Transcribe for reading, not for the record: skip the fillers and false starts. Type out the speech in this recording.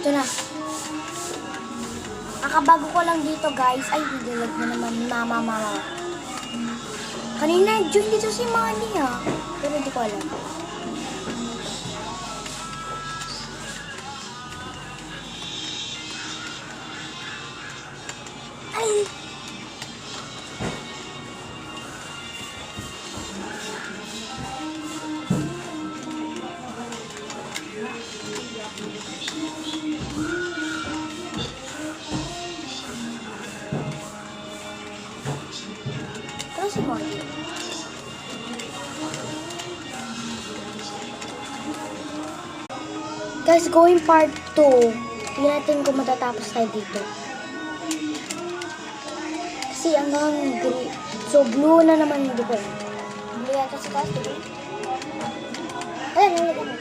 Ito na. Nakabago ko lang dito, guys. Ay, nilag na naman. Mama. Kanina, join dito si Manny, ha. Pero hindi ko alam. Ay! Ito si Manny. Guys, going part 2. Tingnan natin kung matatapos tayo dito. Kasi hanggang green. So, blue na naman hindi ko. Blue yata sa taas, diba? Ayan, nalagyan mo.